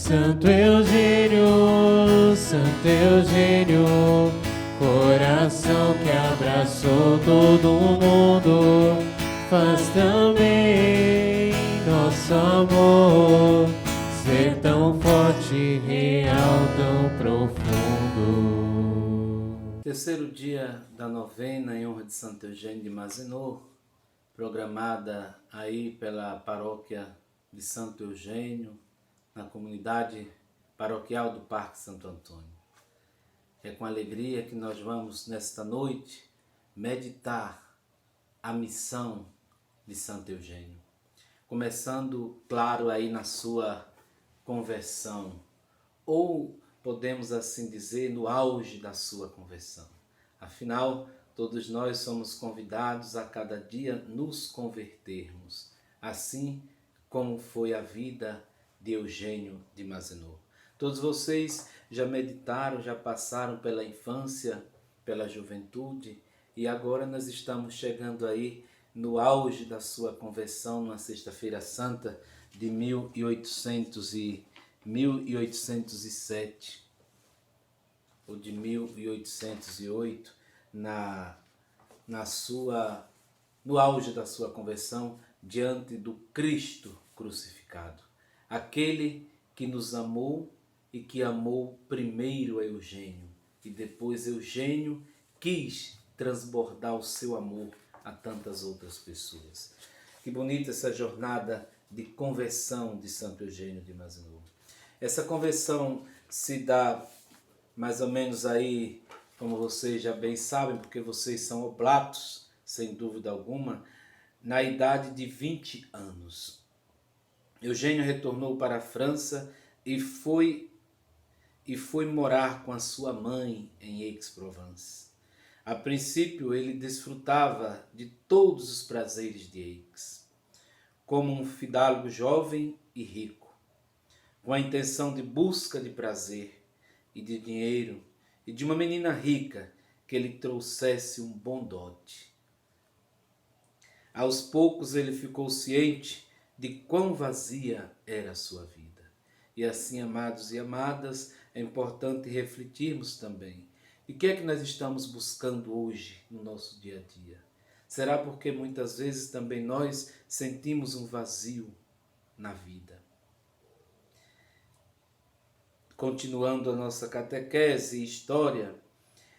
Santo Eugênio, coração que abraçou todo mundo, faz também nosso amor ser tão forte, real, tão profundo. Terceiro dia da novena em honra de Santo Eugênio de Mazenod, programada aí pela paróquia de Santo Eugênio, na comunidade paroquial do Parque Santo Antônio. É com alegria que nós vamos, nesta noite, meditar a missão de Santo Eugênio. Começando, claro, aí na sua conversão, ou podemos assim dizer, no auge da sua conversão. Afinal, todos nós somos convidados a cada dia nos convertermos, assim como foi a vida de Eugênio de Mazenod. Todos vocês já meditaram, já passaram pela infância, pela juventude, e agora nós estamos chegando aí no auge da sua conversão, na Sexta-feira Santa de 1807 ou de 1808, no auge da sua conversão diante do Cristo crucificado. Aquele que nos amou e que amou primeiro a Eugênio, e depois Eugênio quis transbordar o seu amor a tantas outras pessoas. Que bonita essa jornada de conversão de Santo Eugênio de Mazenod. Essa conversão se dá mais ou menos aí, como vocês já bem sabem, porque vocês são oblatos, sem dúvida alguma, na idade de 20 anos. Eugênio retornou para a França e foi morar com a sua mãe em Aix-Provence. A princípio, ele desfrutava de todos os prazeres de Aix, como um fidalgo jovem e rico, com a intenção de busca de prazer e de dinheiro e de uma menina rica que lhe trouxesse um bom dote. Aos poucos ele ficou ciente de quão vazia era a sua vida. E assim, amados e amadas, é importante refletirmos também. E o que é que nós estamos buscando hoje no nosso dia a dia? Será porque muitas vezes também nós sentimos um vazio na vida? Continuando a nossa catequese e história,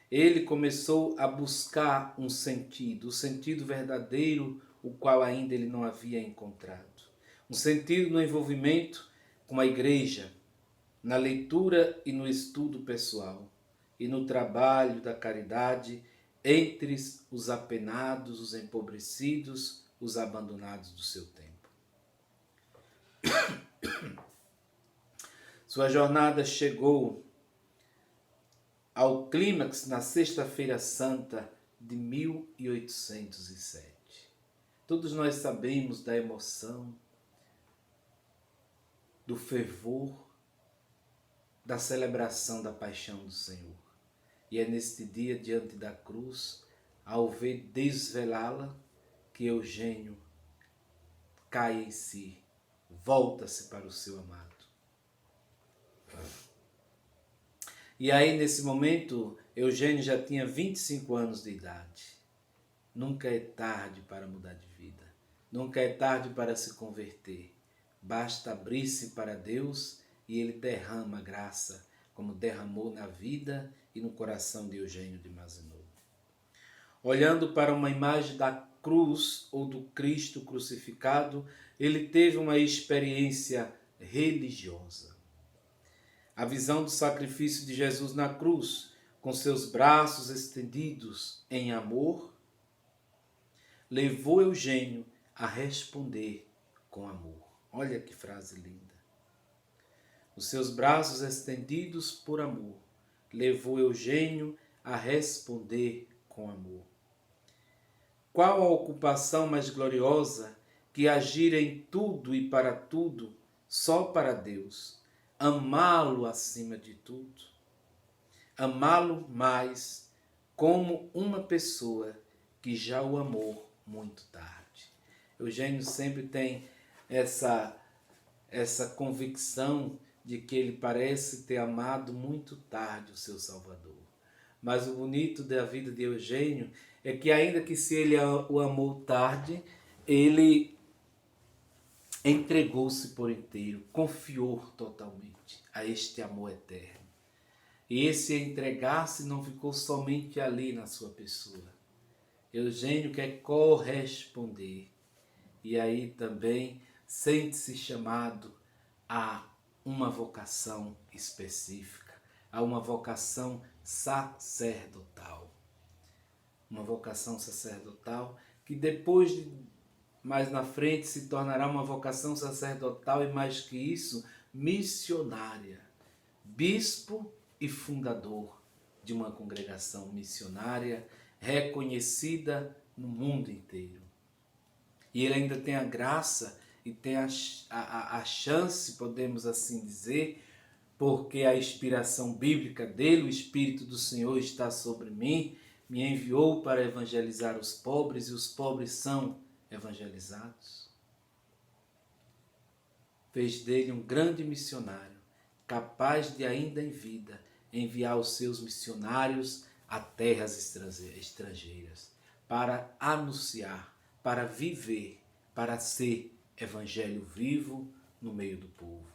ele começou a buscar um sentido, o sentido verdadeiro, o qual ainda ele não havia encontrado. Um sentido no envolvimento com a igreja, na leitura e no estudo pessoal, e no trabalho da caridade entre os apenados, os empobrecidos, os abandonados do seu tempo. Sua jornada chegou ao clímax na Sexta-feira Santa de 1807. Todos nós sabemos da emoção, do fervor, da celebração da paixão do Senhor. E é neste dia, diante da cruz, ao ver desvelá-la, que Eugênio cai em si, volta-se para o seu amado. E aí, nesse momento, Eugênio já tinha 25 anos de idade. Nunca é tarde para mudar de vida. Nunca é tarde para se converter. Basta abrir-se para Deus e Ele derrama graça, como derramou na vida e no coração de Eugênio de Mazenod. Olhando para uma imagem da cruz ou do Cristo crucificado, ele teve uma experiência religiosa. A visão do sacrifício de Jesus na cruz, com seus braços estendidos em amor, levou Eugênio a responder com amor. Olha que frase linda. Os seus braços estendidos por amor, levou Eugênio a responder com amor. Qual a ocupação mais gloriosa que agir em tudo e para tudo só para Deus, amá-lo acima de tudo, amá-lo mais como uma pessoa que já o amou muito tarde. Eugênio sempre tem essa convicção de que ele parece ter amado muito tarde o seu Salvador. Mas o bonito da vida de Eugênio é que, ainda que se ele o amou tarde, ele entregou-se por inteiro, confiou totalmente a este amor eterno. E esse entregar-se não ficou somente ali na sua pessoa. Eugênio quer corresponder. E aí também sente-se chamado a uma vocação específica, a uma vocação sacerdotal. Uma vocação sacerdotal que depois, mais na frente, se tornará uma vocação sacerdotal e, mais que isso, missionária. Bispo e fundador de uma congregação missionária reconhecida no mundo inteiro. E ele ainda tem a graça e tem a chance, podemos assim dizer, porque a inspiração bíblica dele, o Espírito do Senhor está sobre mim, me enviou para evangelizar os pobres, e os pobres são evangelizados. Fez dele um grande missionário, capaz de, ainda em vida, enviar os seus missionários a terras estrangeiras, para anunciar, para viver, para ser evangelho vivo no meio do povo.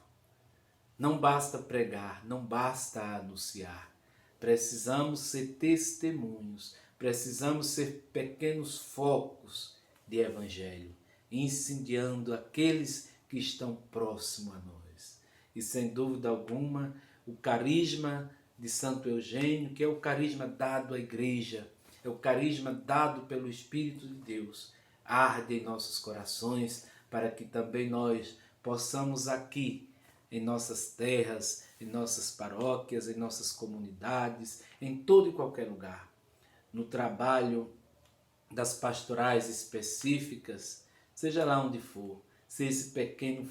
Não basta pregar, não basta anunciar. Precisamos ser testemunhos, precisamos ser pequenos focos de evangelho, incendiando aqueles que estão próximos a nós. E sem dúvida alguma, o carisma de Santo Eugênio, que é o carisma dado à igreja, é o carisma dado pelo Espírito de Deus, arde em nossos corações, para que também nós possamos aqui, em nossas terras, em nossas paróquias, em nossas comunidades, em todo e qualquer lugar, no trabalho das pastorais específicas, seja lá onde for, ser esse pequeno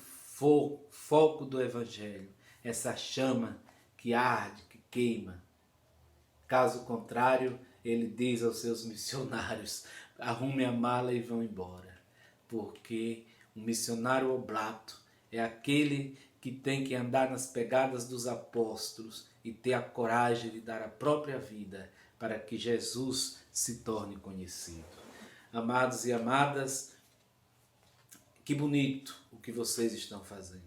foco do Evangelho, essa chama que arde, que queima. Caso contrário, ele diz aos seus missionários: arrume a mala e vão embora, porque um missionário oblato é aquele que tem que andar nas pegadas dos apóstolos e ter a coragem de dar a própria vida para que Jesus se torne conhecido. Amados e amadas, que bonito o que vocês estão fazendo.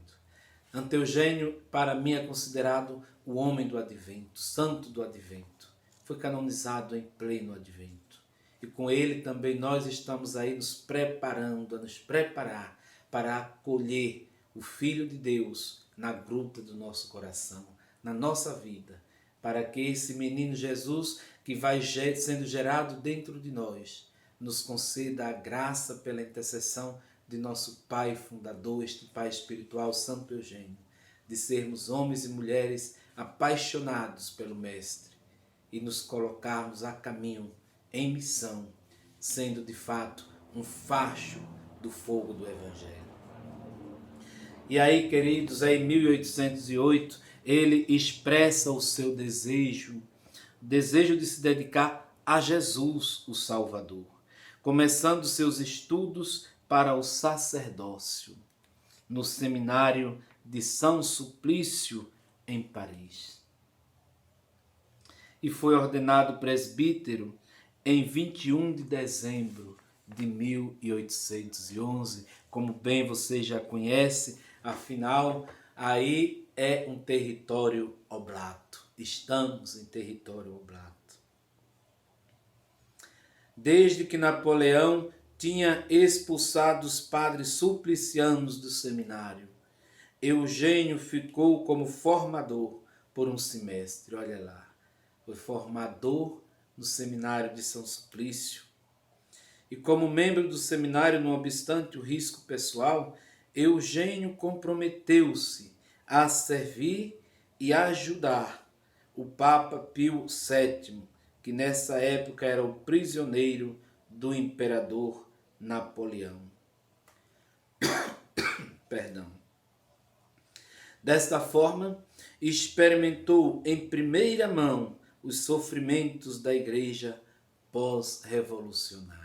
Santo Eugênio, para mim, é considerado o homem do Advento, santo do Advento. Foi canonizado em pleno Advento. E com ele também nós estamos aí nos preparando, a nos preparar para acolher o Filho de Deus na gruta do nosso coração, na nossa vida, para que esse menino Jesus, que vai sendo gerado dentro de nós, nos conceda a graça pela intercessão de nosso Pai fundador, este Pai espiritual, Santo Eugênio, de sermos homens e mulheres apaixonados pelo Mestre e nos colocarmos a caminho, em missão, sendo de fato um facho do fogo do Evangelho. E aí, queridos, em 1808, ele expressa o seu desejo de se dedicar a Jesus, o Salvador, começando seus estudos para o sacerdócio no seminário de São Suplício, em Paris. E foi ordenado presbítero em 21 de dezembro de 1811, como bem você já conhece, afinal, aí é um território oblato. Estamos em território oblato. Desde que Napoleão tinha expulsado os padres suplicianos do seminário, Eugênio ficou como formador por um semestre. Olha lá, foi formador no seminário de São Suplício. E como membro do seminário, não obstante o risco pessoal, Eugênio comprometeu-se a servir e ajudar o Papa Pio VII, que nessa época era o prisioneiro do imperador Napoleão. Perdão. Desta forma, experimentou em primeira mão os sofrimentos da igreja pós-revolucionária.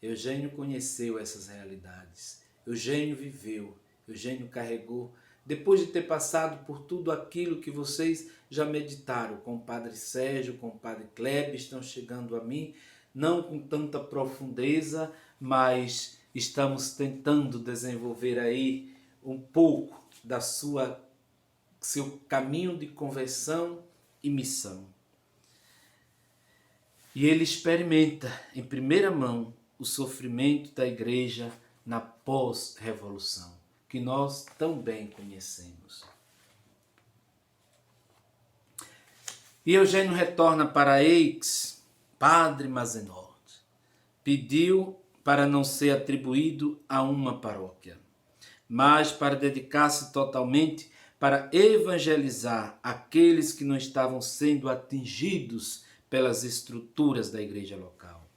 Eugênio conheceu essas realidades. Eugênio viveu. Eugênio carregou depois de ter passado por tudo aquilo que vocês já meditaram, com o Padre Sérgio, com o Padre Kleber, estão chegando a mim, não com tanta profundeza, mas estamos tentando desenvolver aí um pouco da seu caminho de conversão e missão. E ele experimenta em primeira mão o sofrimento da igreja na pós-revolução, que nós tão bem conhecemos. E Eugênio retorna para Aix, Padre Mazenod. Pediu para não ser atribuído a uma paróquia, mas para dedicar-se totalmente para evangelizar aqueles que não estavam sendo atingidos pelas estruturas da igreja local.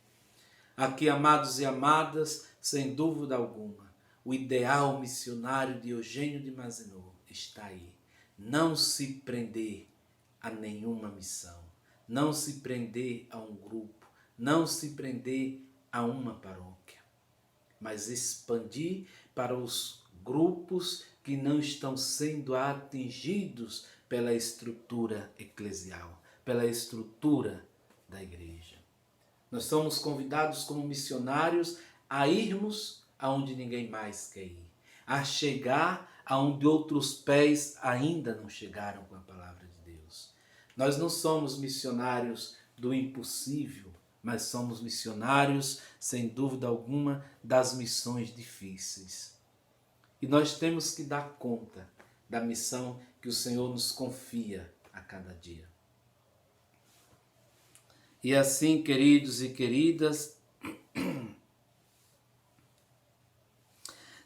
Aqui, amados e amadas, sem dúvida alguma, o ideal missionário de Eugênio de Mazenod está aí. Não se prender a nenhuma missão, não se prender a um grupo, não se prender a uma paróquia, mas expandir para os grupos que não estão sendo atingidos pela estrutura eclesial, pela estrutura da igreja. Nós somos convidados como missionários a irmos aonde ninguém mais quer ir, a chegar aonde outros pés ainda não chegaram com a palavra de Deus. Nós não somos missionários do impossível, mas somos missionários, sem dúvida alguma, das missões difíceis. E nós temos que dar conta da missão que o Senhor nos confia a cada dia. E assim, queridos e queridas,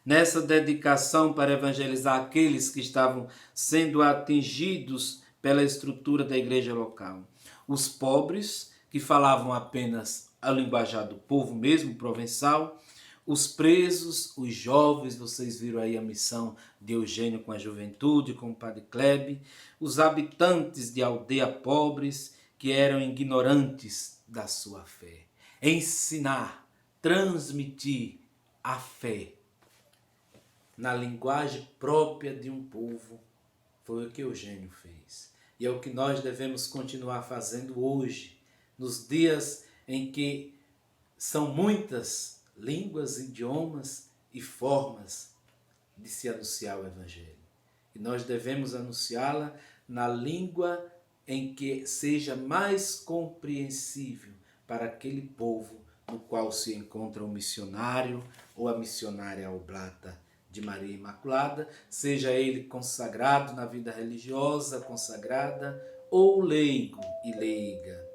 nessa dedicação para evangelizar aqueles que estavam sendo atingidos pela estrutura da igreja local, os pobres, que falavam apenas a linguajar do povo mesmo, provençal, os presos, os jovens, vocês viram aí a missão de Eugênio com a juventude, com o Padre Kleber, os habitantes de aldeia pobres, que eram ignorantes da sua fé. Ensinar, transmitir a fé na linguagem própria de um povo, foi o que Eugênio fez. E é o que nós devemos continuar fazendo hoje, nos dias em que são muitas línguas, idiomas e formas de se anunciar o Evangelho. E nós devemos anunciá-la na língua em que seja mais compreensível para aquele povo no qual se encontra o missionário ou a missionária oblata de Maria Imaculada, seja ele consagrado na vida religiosa, consagrada, ou leigo e leiga.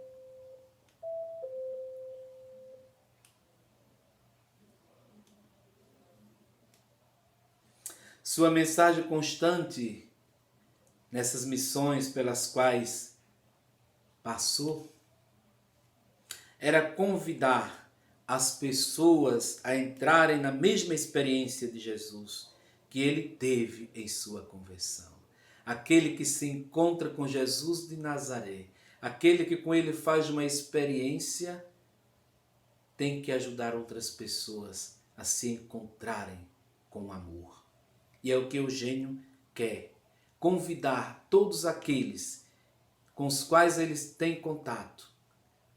Sua mensagem constante nessas missões pelas quais passou era convidar as pessoas a entrarem na mesma experiência de Jesus que ele teve em sua conversão. Aquele que se encontra com Jesus de Nazaré, aquele que com ele faz uma experiência, tem que ajudar outras pessoas a se encontrarem com amor. E é o que Eugênio quer, convidar todos aqueles com os quais eles têm contato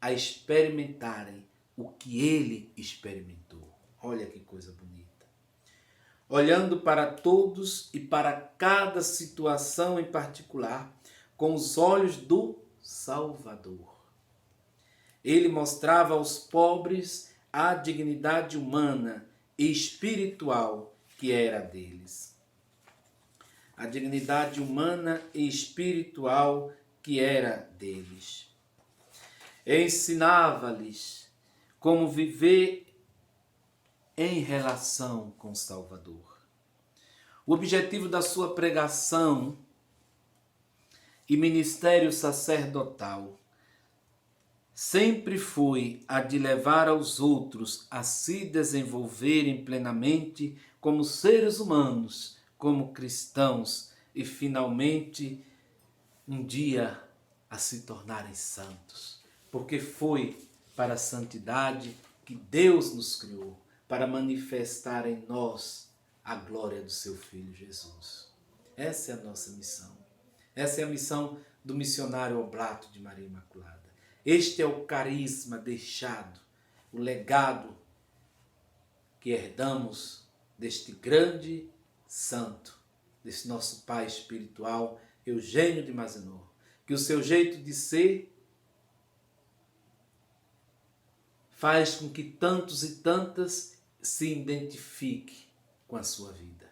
a experimentarem o que ele experimentou. Olha que coisa bonita. Olhando para todos e para cada situação em particular com os olhos do Salvador. Ele mostrava aos pobres a dignidade humana e espiritual que era deles. A dignidade humana e espiritual que era deles. Ensinava-lhes como viver em relação com o Salvador. O objetivo da sua pregação e ministério sacerdotal sempre foi a de levar aos outros a se desenvolverem plenamente como seres humanos, como cristãos e finalmente um dia a se tornarem santos. Porque foi para a santidade que Deus nos criou, para manifestar em nós a glória do seu Filho Jesus. Essa é a nossa missão. Essa é a missão do missionário oblato de Maria Imaculada. Este é o carisma deixado, o legado que herdamos deste grande santo, desse nosso pai espiritual, Eugênio de Mazenod, que o seu jeito de ser faz com que tantos e tantas se identifiquem com a sua vida.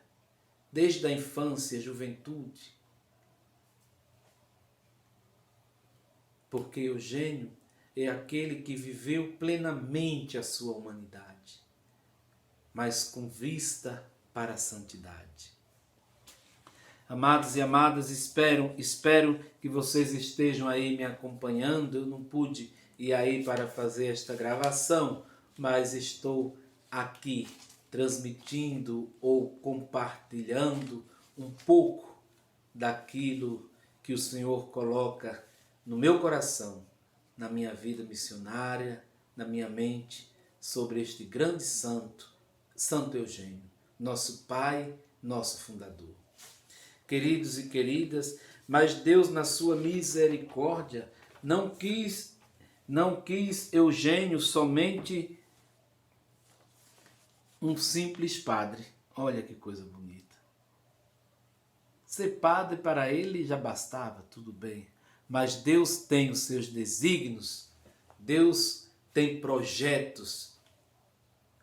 Desde a infância, juventude. Porque Eugênio é aquele que viveu plenamente a sua humanidade, mas com vista para a santidade. Amados e amadas, espero que vocês estejam aí me acompanhando. Eu não pude ir aí para fazer esta gravação, mas estou aqui transmitindo ou compartilhando um pouco daquilo que o Senhor coloca no meu coração, na minha vida missionária, na minha mente, sobre este grande santo, Santo Eugênio, nosso pai, nosso fundador. Queridos e queridas, mas Deus, na sua misericórdia, não quis Eugênio somente um simples padre. Olha que coisa bonita. Ser padre para ele já bastava, tudo bem. Mas Deus tem os seus desígnios, Deus tem projetos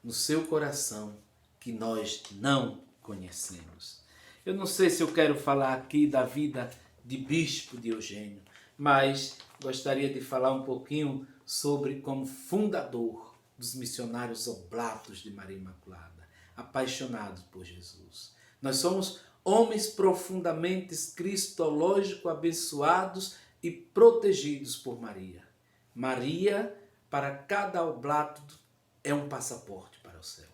no seu coração que nós não conhecemos. Eu não sei se eu quero falar aqui da vida de bispo de Eugênio, mas gostaria de falar um pouquinho sobre como fundador dos missionários oblatos de Maria Imaculada, apaixonados por Jesus. Nós somos homens profundamente cristológico abençoados e protegidos por Maria. Maria, para cada oblato, é um passaporte para o céu.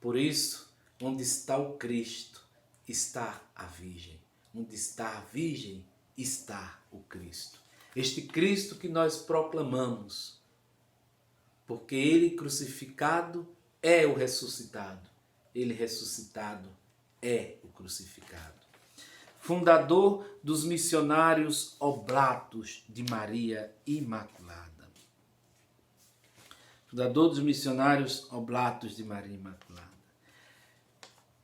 Por isso, onde está o Cristo, está a Virgem. Onde está a Virgem, está o Cristo. Este Cristo que nós proclamamos, porque Ele crucificado é o ressuscitado. Ele ressuscitado é o crucificado. Fundador dos missionários oblatos de Maria Imaculada. Fundador dos missionários oblatos de Maria Imaculada.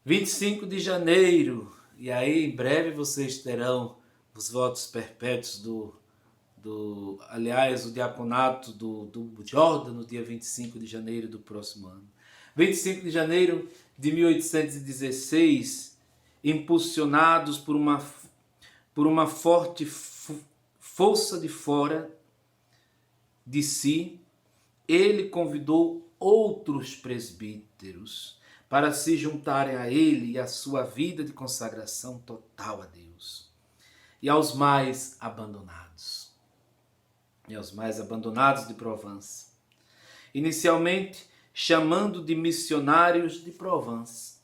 25 de janeiro, e aí em breve vocês terão os votos perpétuos aliás, o diaconato do Jordan no dia 25 de janeiro do próximo ano. 25 de janeiro de 1816, impulsionados por uma forte força de fora de si, ele convidou outros presbíteros para se juntarem a ele e a sua vida de consagração total a Deus. E aos mais abandonados. De Provence. Inicialmente, chamando de missionários de Provence.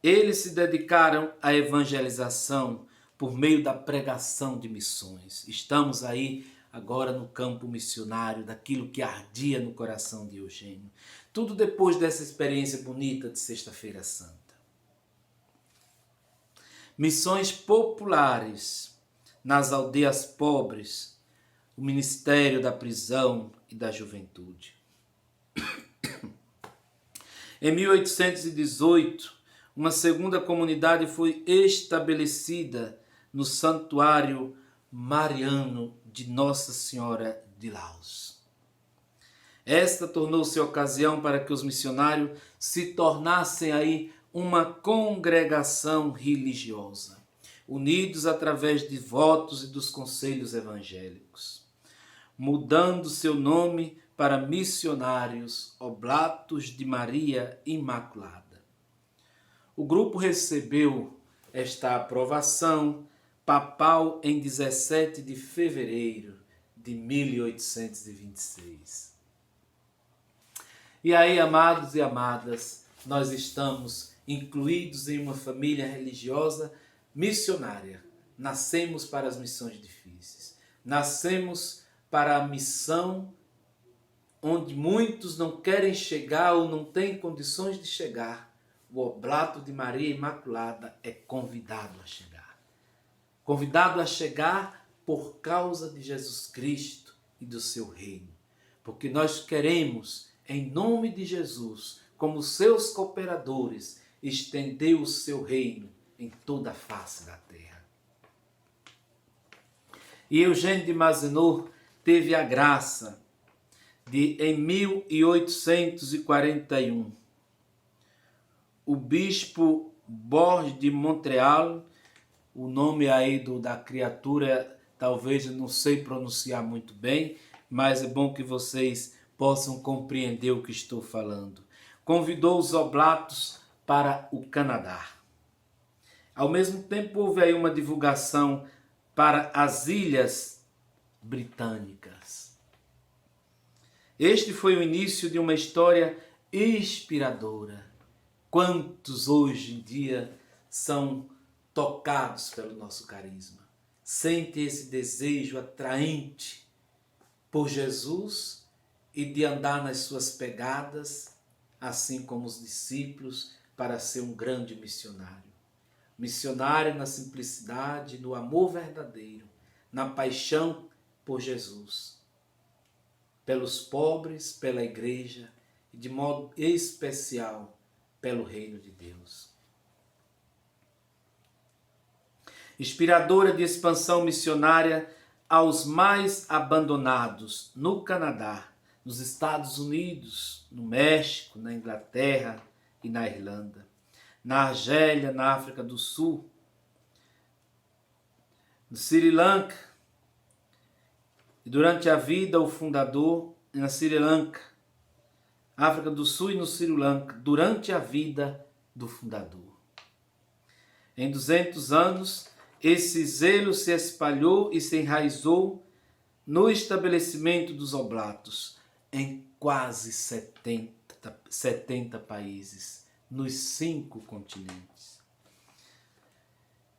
Eles se dedicaram à evangelização por meio da pregação de missões. Estamos aí agora no campo missionário, daquilo que ardia no coração de Eugênio. Tudo depois dessa experiência bonita de Sexta-feira Santa. Missões populares nas aldeias pobres, o ministério da prisão e da juventude. Em 1818, uma segunda comunidade foi estabelecida no Santuário Mariano de Nossa Senhora de Laus. Esta tornou-se ocasião para que os missionários se tornassem aí uma congregação religiosa, unidos através de votos e dos conselhos evangélicos, mudando seu nome para Missionários Oblatos de Maria Imaculada. O grupo recebeu esta aprovação papal em 17 de fevereiro de 1826. E aí, amados e amadas, nós estamos incluídos em uma família religiosa missionária. Nascemos para as missões difíceis. Nascemos para a missão onde muitos não querem chegar ou não têm condições de chegar, o oblato de Maria Imaculada é convidado a chegar. Convidado a chegar por causa de Jesus Cristo e do seu reino. Porque nós queremos, em nome de Jesus, como seus cooperadores, estender o seu reino em toda a face da terra. E Eugênio de Mazenot teve a graça de, em 1841, o bispo Borges de Montreal, o nome aí da criatura, talvez eu não sei pronunciar muito bem, mas é bom que vocês possam compreender o que estou falando. Convidou os oblatos para o Canadá. Ao mesmo tempo, houve aí uma divulgação para as Ilhas Britânicas. Este foi o início de uma história inspiradora. Quantos hoje em dia são tocados pelo nosso carisma, sentem esse desejo atraente por Jesus e de andar nas suas pegadas, assim como os discípulos, para ser um grande missionário. Missionário na simplicidade, no amor verdadeiro, na paixão por Jesus, pelos pobres, pela igreja e de modo especial pelo reino de Deus. Inspiradora de expansão missionária aos mais abandonados no Canadá, nos Estados Unidos, no México, na Inglaterra e na Irlanda, na Argélia, na África do Sul, no Sri Lanka, e durante a vida o fundador na Sri Lanka, África do Sul e no Sri Lanka, durante a vida do fundador. Em 200 anos, esse zelo se espalhou e se enraizou no estabelecimento dos oblatos em quase 70 países, nos 5 continentes.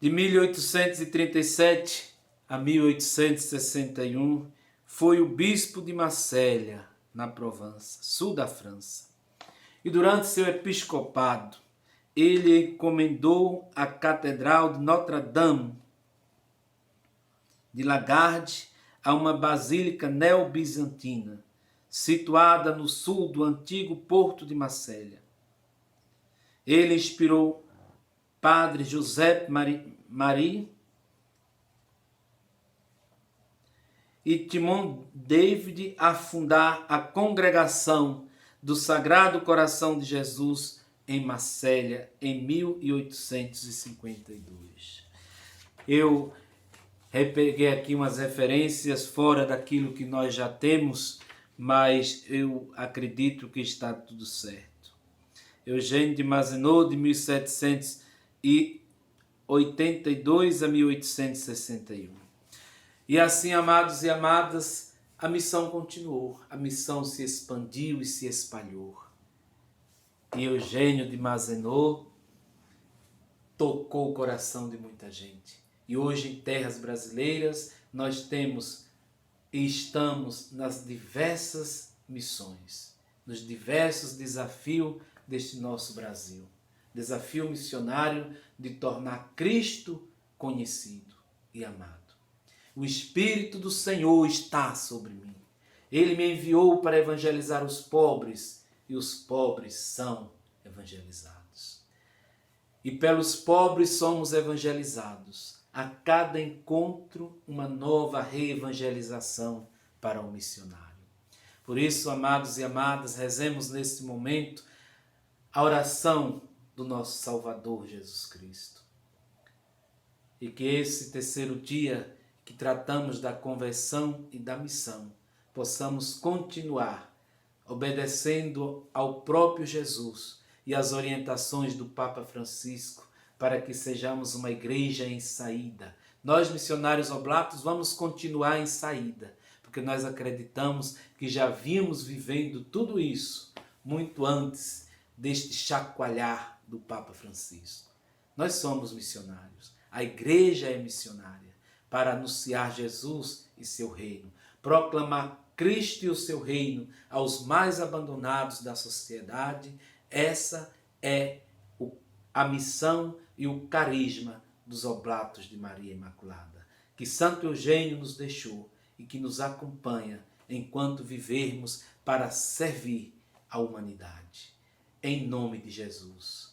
De 1837 a 1861, foi o bispo de Marselha, na Provença, sul da França. E durante seu episcopado, ele encomendou a Catedral de Notre-Dame de Lagarde a uma basílica neobizantina, situada no sul do antigo porto de Marselha. Ele inspirou Padre José Marie e Timon David a fundar a Congregação do Sagrado Coração de Jesus em Marselha, em 1852. Eu peguei aqui umas referências fora daquilo que nós já temos, mas eu acredito que está tudo certo. Eugênio de Mazenot, de 1782 a 1861. E assim, amados e amadas, a missão continuou, a missão se expandiu e se espalhou. E Eugênio de Mazenot tocou o coração de muita gente. E hoje, em terras brasileiras, nós temos e estamos nas diversas missões, nos diversos desafios deste nosso Brasil. Desafio missionário de tornar Cristo conhecido e amado. O Espírito do Senhor está sobre mim. Ele me enviou para evangelizar os pobres, e os pobres são evangelizados. E pelos pobres somos evangelizados. A cada encontro, uma nova reevangelização para o missionário. Por isso, amados e amadas, rezemos neste momento a oração do nosso Salvador Jesus Cristo. E que esse terceiro dia que tratamos da conversão e da missão, possamos continuar obedecendo ao próprio Jesus e às orientações do Papa Francisco, para que sejamos uma igreja em saída. Nós, missionários oblatos, vamos continuar em saída, porque nós acreditamos que já vimos vivendo tudo isso muito antes deste chacoalhar do Papa Francisco. Nós somos missionários, a igreja é missionária, para anunciar Jesus e seu reino, proclamar Cristo e o seu reino aos mais abandonados da sociedade. Essa é o a missão e o carisma dos Oblatos de Maria Imaculada, que Santo Eugênio nos deixou e que nos acompanha enquanto vivermos para servir a humanidade. Em nome de Jesus.